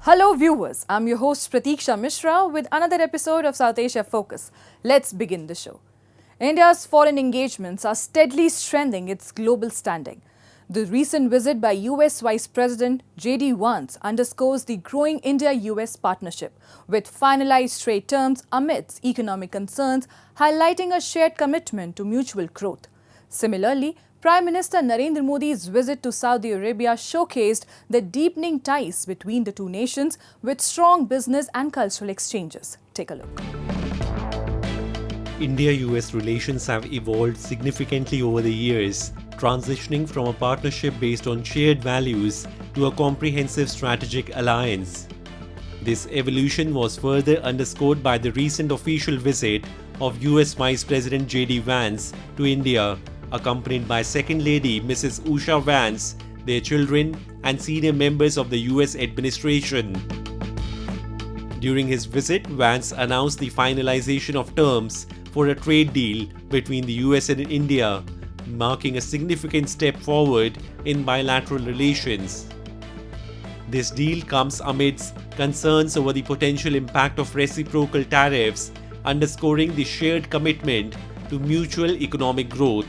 Hello viewers, I'm your host Pratiksha Mishra with another episode of South Asia Focus. Let's begin the show. India's foreign engagements are steadily strengthening its global standing. The recent visit by U.S. Vice President J.D. Vance underscores the growing India-U.S. partnership, with finalized trade terms amidst economic concerns, highlighting a shared commitment to mutual growth. Similarly, Prime Minister Narendra Modi's visit to Saudi Arabia showcased the deepening ties between the two nations with strong business and cultural exchanges. Take a look. India-US relations have evolved significantly over the years, transitioning from a partnership based on shared values to a comprehensive strategic alliance. This evolution was further underscored by the recent official visit of US Vice President J.D. Vance to India, accompanied by Second Lady Mrs. Usha Vance, their children, and senior members of the US administration. During his visit, Vance announced the finalization of terms for a trade deal between the US and India, marking a significant step forward in bilateral relations. This deal comes amidst concerns over the potential impact of reciprocal tariffs, underscoring the shared commitment to mutual economic growth.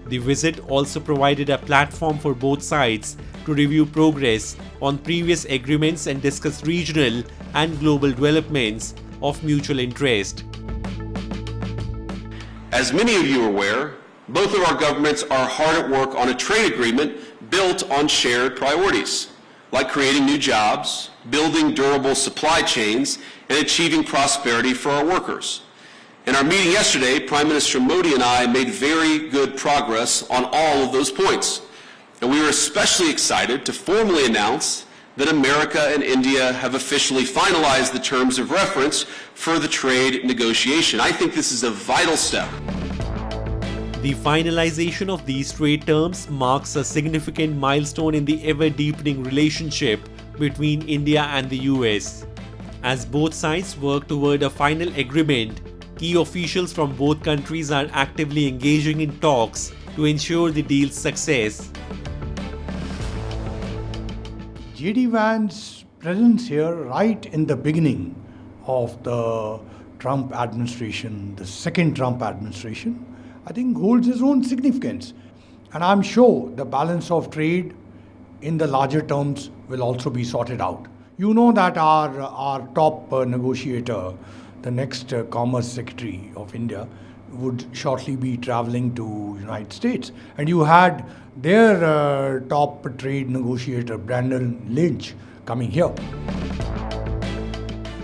The visit also provided a platform for both sides to review progress on previous agreements and discuss regional and global developments of mutual interest. As many of you are aware, both of our governments are hard at work on a trade agreement built on shared priorities, like creating new jobs, building durable supply chains, and achieving prosperity for our workers. In our meeting yesterday, Prime Minister Modi and I made very good progress on all of those points. And we were especially excited to formally announce that America and India have officially finalized the terms of reference for the trade negotiation. I think this is a vital step. The finalization of these trade terms marks a significant milestone in the ever-deepening relationship between India and the US. As both sides work toward a final agreement, key officials from both countries are actively engaging in talks to ensure the deal's success. J.D. Vance's presence here right in the beginning of the Trump administration, the second Trump administration, I think holds its own significance. And I'm sure the balance of trade in the larger terms will also be sorted out. You know that our top negotiator, the next Commerce Secretary of India, would shortly be traveling to United States. And you had their top trade negotiator, Brandon Lynch, coming here.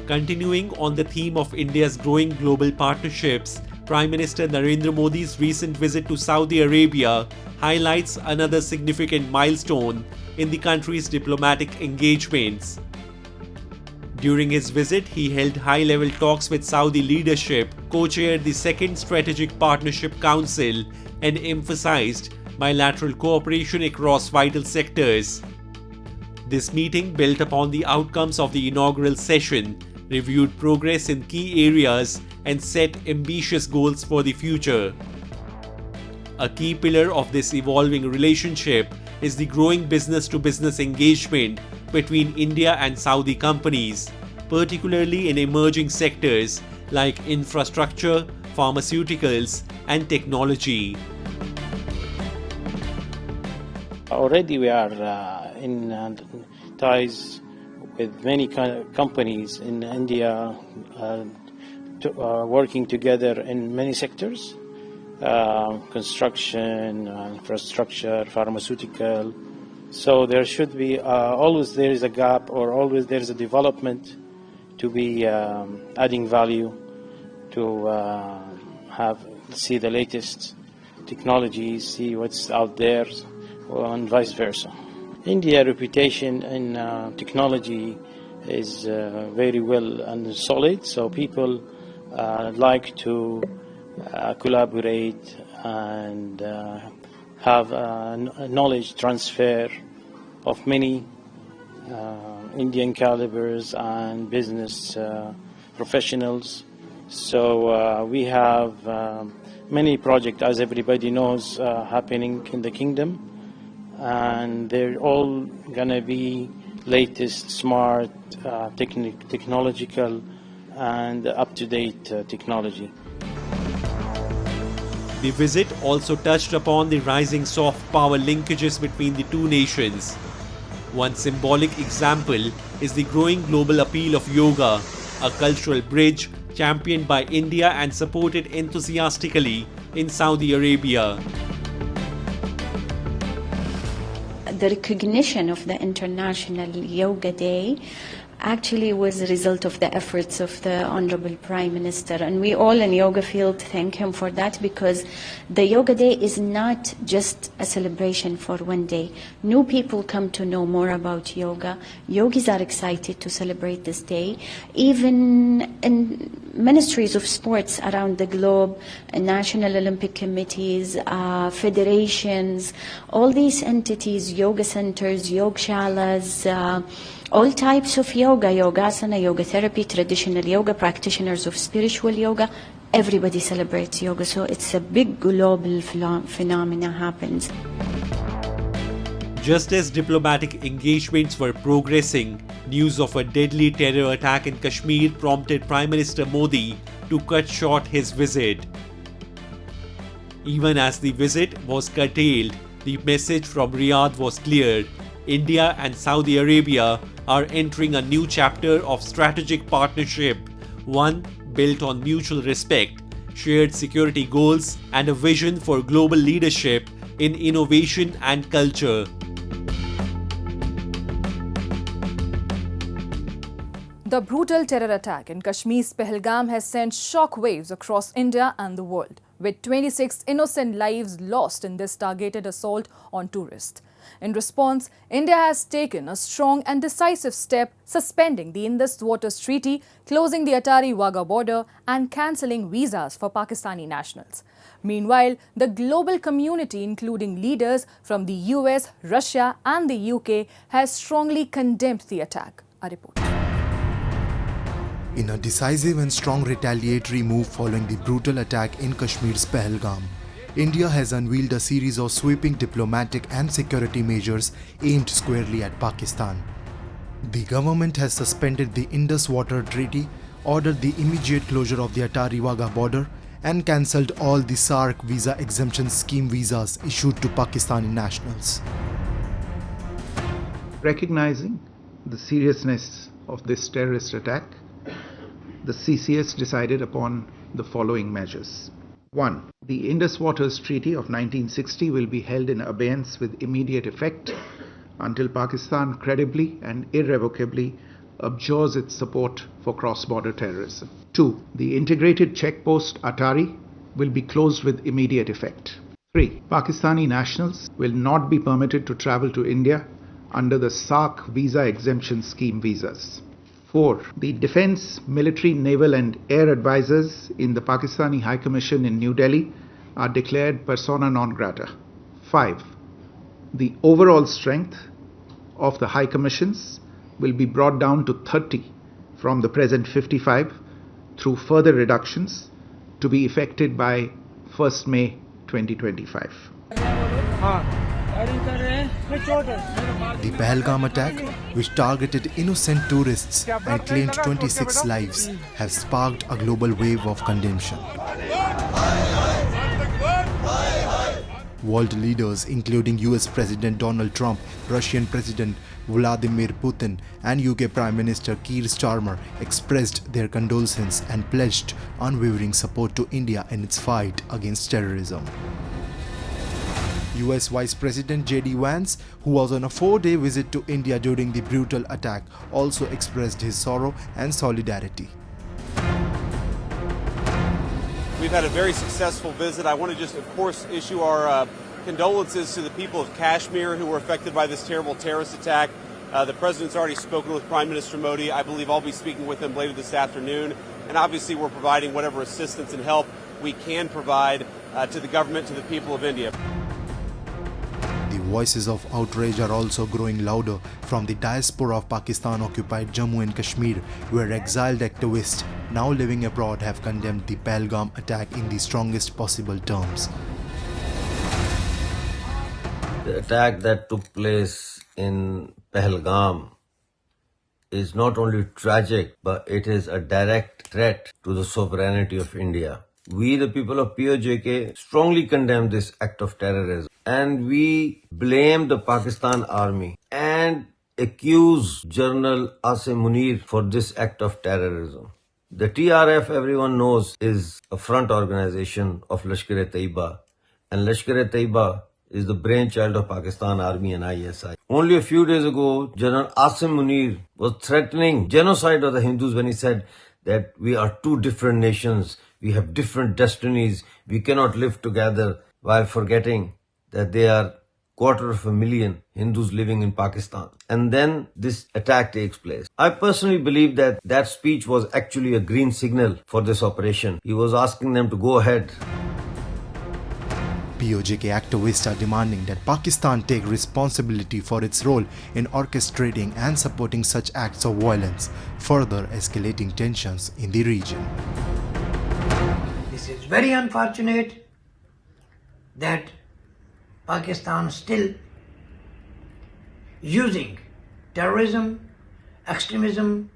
Continuing on the theme of India's growing global partnerships, Prime Minister Narendra Modi's recent visit to Saudi Arabia highlights another significant milestone in the country's diplomatic engagements. During his visit, he held high-level talks with Saudi leadership, co-chaired the Second Strategic Partnership Council, and emphasized bilateral cooperation across vital sectors. This meeting built upon the outcomes of the inaugural session, reviewed progress in key areas, and set ambitious goals for the future. A key pillar of this evolving relationship is the growing business-to-business engagement between India and Saudi companies, particularly in emerging sectors like infrastructure, pharmaceuticals, and technology. Already we are in ties with many companies in India, working together in many sectors, construction, infrastructure, pharmaceutical. So there should be always there is a gap, or always there is a development to be adding value, to see the latest technologies, see what's out there, and vice versa. India's reputation in technology is very well and solid, so people like to collaborate and have a knowledge transfer of many Indian calibers and business professionals. So we have many projects, as everybody knows, happening in the kingdom, and they're all going to be latest, smart, technological, and up-to-date technology. The visit also touched upon the rising soft power linkages between the two nations. One symbolic example is the growing global appeal of yoga, a cultural bridge championed by India and supported enthusiastically in Saudi Arabia. The recognition of the International Yoga Day actually was a result of the efforts of the Honorable Prime Minister, and we all in yoga field thank him for that, because the Yoga Day is not just a celebration for one day. New people come to know more about yoga. Yogis are excited to celebrate this day. Even in ministries of sports around the globe, national Olympic committees, federations, all these entities, yoga centers, yogshalas, all types of yoga, yogasana, yoga therapy, traditional yoga, practitioners of spiritual yoga, everybody celebrates yoga. So it's a big global phenomena happens. Just as diplomatic engagements were progressing, news of a deadly terror attack in Kashmir prompted Prime Minister Modi to cut short his visit. Even as the visit was curtailed, the message from Riyadh was clear. India and Saudi Arabia are entering a new chapter of strategic partnership, one built on mutual respect, shared security goals, and a vision for global leadership in innovation and culture. The brutal terror attack in Kashmir's Pahalgam has sent shockwaves across India and the world, with 26 innocent lives lost in this targeted assault on tourists. In response, India has taken a strong and decisive step, suspending the Indus Waters Treaty, closing the Attari-Wagah border and cancelling visas for Pakistani nationals. Meanwhile, the global community, including leaders from the US, Russia and the UK, has strongly condemned the attack. A report. In a decisive and strong retaliatory move following the brutal attack in Kashmir's Pahalgam, India has unveiled a series of sweeping diplomatic and security measures aimed squarely at Pakistan. The government has suspended the Indus Waters Treaty, ordered the immediate closure of the Attari-Wagah border, and cancelled all the SAARC visa exemption scheme visas issued to Pakistani nationals. Recognizing the seriousness of this terrorist attack, the CCS decided upon the following measures. 1. The Indus Waters Treaty of 1960 will be held in abeyance with immediate effect until Pakistan credibly and irrevocably abjures its support for cross-border terrorism. 2. The integrated checkpost Attari will be closed with immediate effect. 3. Pakistani nationals will not be permitted to travel to India under the SAARC visa exemption scheme visas. 4. The defense, military, naval and air advisors in the Pakistani High Commission in New Delhi are declared persona non grata. 5. The overall strength of the High Commissions will be brought down to 30 from the present 55 through further reductions to be effected by 1st May 2025. The Pahalgam attack, which targeted innocent tourists and claimed 26 lives, has sparked a global wave of condemnation. World leaders including US President Donald Trump, Russian President Vladimir Putin and UK Prime Minister Keir Starmer expressed their condolences and pledged unwavering support to India in its fight against terrorism. US Vice President J.D. Vance, who was on a 4-day visit to India during the brutal attack, also expressed his sorrow and solidarity. We've had a very successful visit. I want to just, of course, issue our condolences to the people of Kashmir who were affected by this terrible terrorist attack. The President's already spoken with Prime Minister Modi. I believe I'll be speaking with him later this afternoon. And obviously we're providing whatever assistance and help we can provide to the government, to the people of India. The voices of outrage are also growing louder from the diaspora of Pakistan-occupied Jammu and Kashmir, where exiled activists now living abroad have condemned the Pahalgam attack in the strongest possible terms. The attack that took place in Pahalgam is not only tragic, but it is a direct threat to the sovereignty of India. We, the people of POJK, strongly condemn this act of terrorism, and we blame the Pakistan army and accuse General Asim Munir for this act of terrorism. The TRF, everyone knows, is a front organization of Lashkar-e-Taiba, and Lashkar-e-Taiba is the brainchild of Pakistan Army and ISI. Only a few days ago, General Asim Munir was threatening genocide of the Hindus when he said that we are two different nations, we have different destinies, we cannot live together, while forgetting that they are 250,000 Hindus living in Pakistan. And then this attack takes place. I personally believe that that speech was actually a green signal for this operation. He was asking them to go ahead. POJK activists are demanding that Pakistan take responsibility for its role in orchestrating and supporting such acts of violence, further escalating tensions in the region. This is very unfortunate that Pakistan still using terrorism, extremism,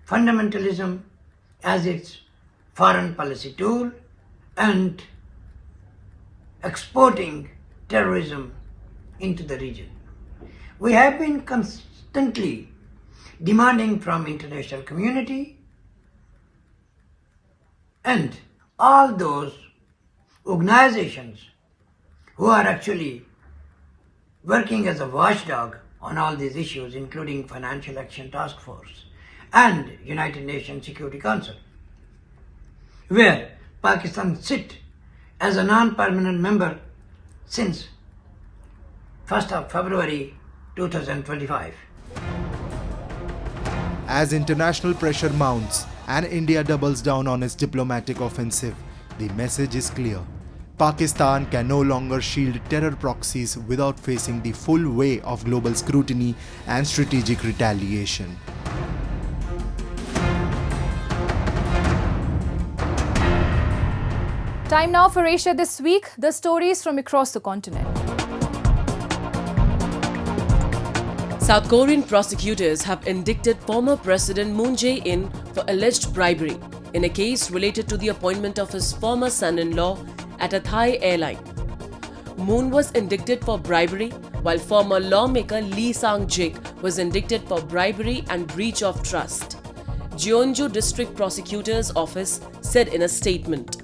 fundamentalism as its foreign policy tool and exporting terrorism into the region. We have been constantly demanding from international community and all those organizations who are actually working as a watchdog on all these issues, including Financial Action Task Force and United Nations Security Council, where Pakistan sit as a non-permanent member since 1st of February 2025. As international pressure mounts and India doubles down on its diplomatic offensive, the message is clear. Pakistan can no longer shield terror proxies without facing the full weight of global scrutiny and strategic retaliation. Time now for Asia This Week, the stories from across the continent. South Korean prosecutors have indicted former President Moon Jae-in for alleged bribery in a case related to the appointment of his former son-in-law at a Thai airline. Moon was indicted for bribery, while former lawmaker Lee Sang-jik was indicted for bribery and breach of trust, Jeonju District Prosecutor's Office said in a statement.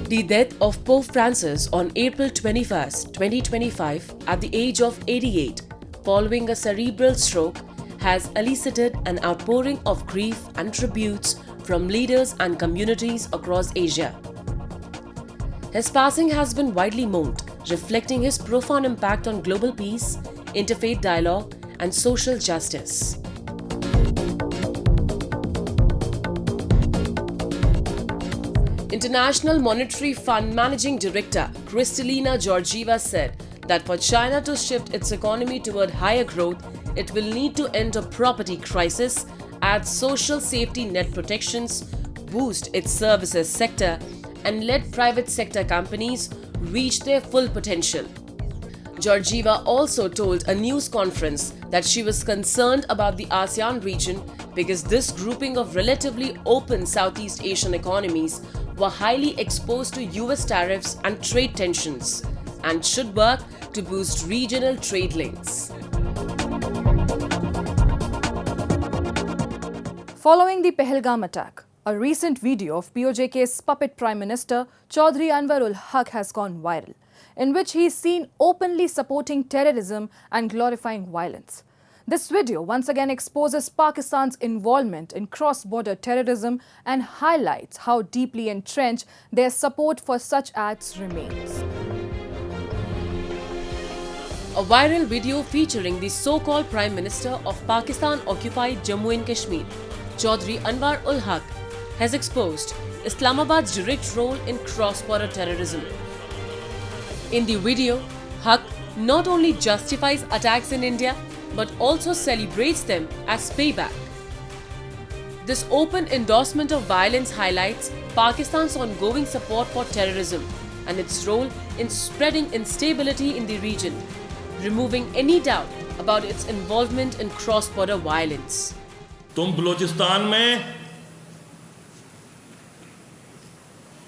The death of Pope Francis on April 21, 2025, at the age of 88, following a cerebral stroke, has elicited an outpouring of grief and tributes from leaders and communities across Asia. His passing has been widely mourned, reflecting his profound impact on global peace, interfaith dialogue, and social justice. International Monetary Fund Managing Director Kristalina Georgieva said that for China to shift its economy toward higher growth, it will need to end a property crisis, add social safety net protections, boost its services sector, and let private sector companies reach their full potential. Georgieva also told a news conference that she was concerned about the ASEAN region because this grouping of relatively open Southeast Asian economies were highly exposed to US tariffs and trade tensions and should work to boost regional trade links. Following the Pahalgam attack, a recent video of POJK's puppet Prime Minister Chaudhry Anwar-ul-Haq has gone viral, in which he is seen openly supporting terrorism and glorifying violence. This video once again exposes Pakistan's involvement in cross-border terrorism and highlights how deeply entrenched their support for such acts remains. A viral video featuring the so-called Prime Minister of Pakistan-occupied Jammu and Kashmir, Chaudhry Anwar-ul-Haq, has exposed Islamabad's direct role in cross-border terrorism. In the video, Haq not only justifies attacks in India, but also celebrates them as payback. This open endorsement of violence highlights Pakistan's ongoing support for terrorism and its role in spreading instability in the region. removing any doubt about its involvement in cross-border violence. तुम बलूचिस्तान में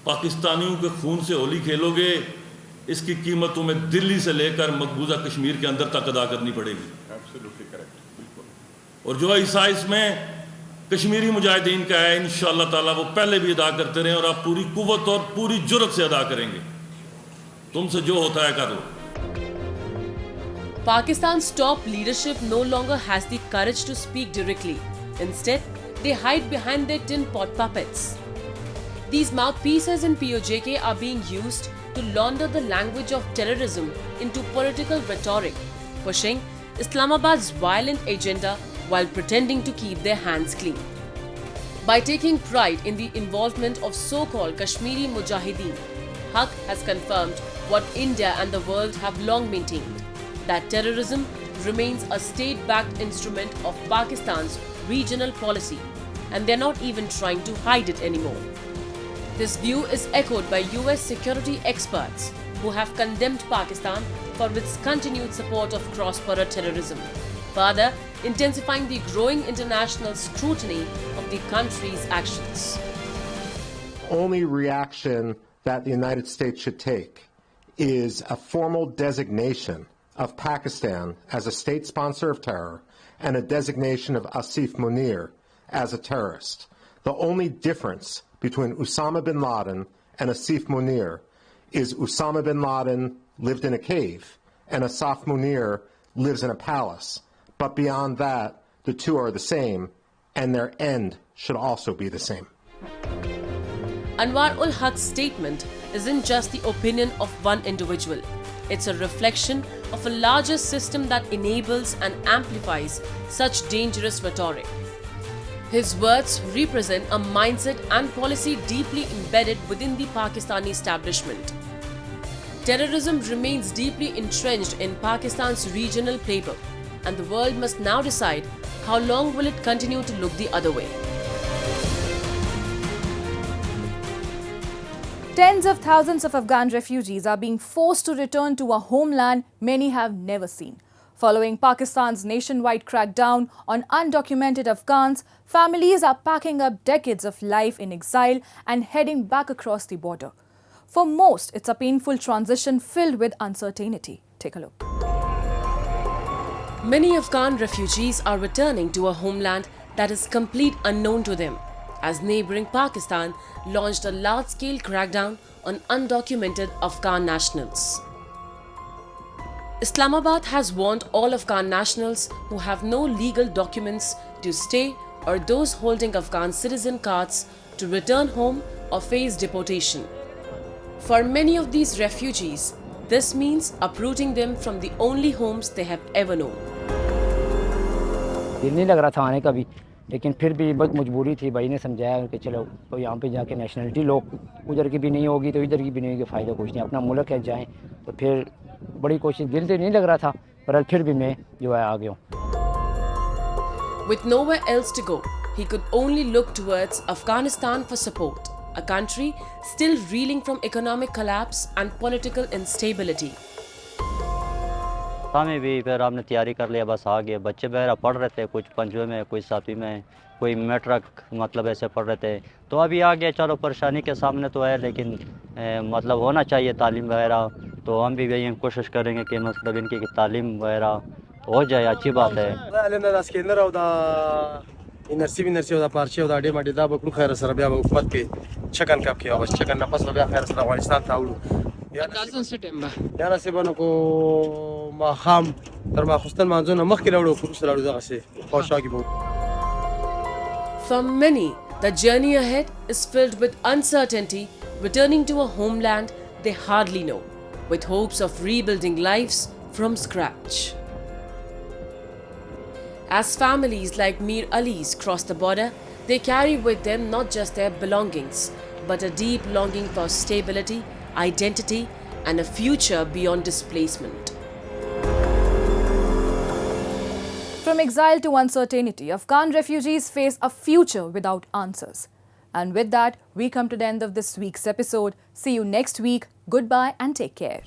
पाकिस्तानियों के खून से होली खेलोगे, इसकी कीमत तुम्हें दिल्ली से लेकर मकबूजा कश्मीर के अंदर तक अदा करनी पड़ेगी। Absolutely correct. और जो हिस्सा इसमें कश्मीरी मुजाहिदीन का है, इंशाअल्लाह ताला वो पहले भी अदा करते रहे और आप पूरी कुव्वत और पूरी जुर्रत से अदा करेंगे। तुमसे जो होता है कर लो। Pakistan's top leadership no longer has the courage to speak directly. Instead, they hide behind their tin pot puppets. These mouthpieces in POJK are being used to launder the language of terrorism into political rhetoric, pushing Islamabad's violent agenda while pretending to keep their hands clean. By taking pride in the involvement of so-called Kashmiri Mujahideen, Haq has confirmed what India and the world have long maintained, that terrorism remains a state-backed instrument of Pakistan's regional policy, and they're not even trying to hide it anymore. This view is echoed by US security experts who have condemned Pakistan for its continued support of cross-border terrorism, further intensifying the growing international scrutiny of the country's actions. Only reaction that the United States should take is a formal designation of Pakistan as a state sponsor of terror and a designation of Asif Munir as a terrorist. The only difference between Osama bin Laden and Asif Munir is Osama bin Laden lived in a cave and Asif Munir lives in a palace. But beyond that, the two are the same, and their end should also be the same. Anwar ul Haq's statement isn't just the opinion of one individual. It's a reflection of a larger system that enables and amplifies such dangerous rhetoric. His words represent a mindset and policy deeply embedded within the Pakistani establishment. Terrorism remains deeply entrenched in Pakistan's regional playbook, and the world must now decide how long will it continue to look the other way. Tens of thousands of Afghan refugees are being forced to return to a homeland many have never seen. Following Pakistan's nationwide crackdown on undocumented Afghans, families are packing up decades of life in exile and heading back across the border. For most, it's a painful transition filled with uncertainty. Take a look. Many Afghan refugees are returning to a homeland that is complete unknown to them, as neighboring Pakistan launched a large-scale crackdown on undocumented Afghan nationals. Islamabad has warned all Afghan nationals who have no legal documents to stay or those holding Afghan citizen cards to return home or face deportation. For many of these refugees, this means uprooting them from the only homes they have ever known. दिल नहीं लग रहा था आने का भी, लेकिन फिर भी बहुत मजबूरी थी। भाई ने समझाया कि चलो तो यहाँ पे जाके नेशनलिटी लो, उधर की भी नहीं होगी तो इधर की भी नहीं होगी, फ़ायदा कुछ नहीं, अपना मुल्क है जाएं। तो फिर बड़ी कोशिश, दिल से नहीं लग रहा था, पर फिर भी मैं जो है आ गया हूँ। With nowhere else to go, he could only look towards Afghanistan for support, a country still reeling from economic collapse and political instability. हमें भी फिर आपने तैयारी कर लिया, बस आ गए। बच्चे बहरा पढ़ रहे थे, कुछ पंजवे में, कोई सातवीं में, कोई मैट्रिक मतलब ऐसे पढ़ रहे थे। तो अभी आ गया, चलो परेशानी के सामने तो है, लेकिन मतलब होना चाहिए तालीम वगैरह। तो हम भी यही कोशिश करेंगे कि मतलब इनकी तालीम वगैरह हो जाए, अच्छी बात है। For many, the journey ahead is filled with uncertainty, returning to a homeland they hardly know, with hopes of rebuilding lives from scratch. As families like Mir Ali's cross the border, they carry with them not just their belongings, but a deep longing for stability, identity, and a future beyond displacement. From exile to uncertainty, Afghan refugees face a future without answers. And with that, we come to the end of this week's episode. See you next week. Goodbye and take care.